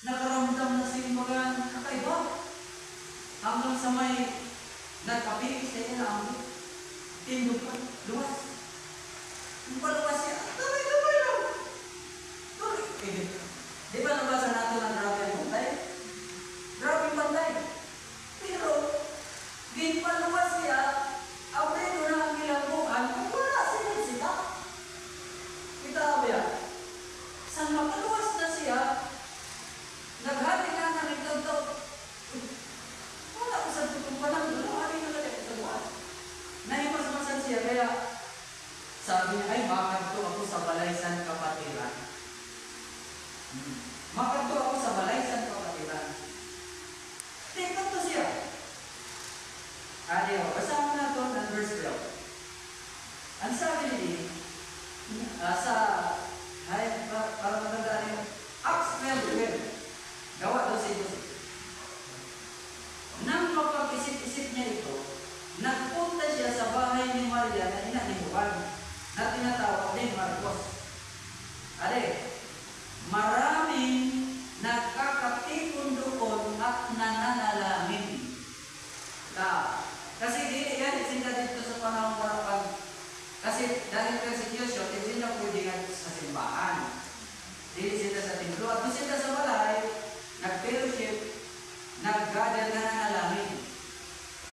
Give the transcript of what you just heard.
nakaramdam na si mga kakaiba. Hanggang sa may nagkapigis sa inyo na ang tindog pa, luwas. Yung paluwas siya, tuloy-tuloy lang. Tuloy. Di ba nabasa natin ang grabe ang bantay? Grabe ang bantay. Pero, ginpaluwas siya, abreno na ang kilambuan, kung wala sinisita. Kita ba yan? Sa mapaluwas na siya, naghati na ng ito. Wala ko sa tutong pa lang, hari na natin ito buwan. Nahimasmasan siya, kaya sabi niya, ay makadto ako sa Balaysan Kapatiran. Makadto ako sa Balaysan Kapatiran. Tingnan to siya. Adiyo, kasama na ito ng verse 12. Ang sabi niya, para magandaan yung Acts 12, gawa doon sa ito. Nang mapag-isip-isip niya ito, nagpunta siya sa bahay ni Maria na ina ni Juan, na tinatawag din Marcos. Maraming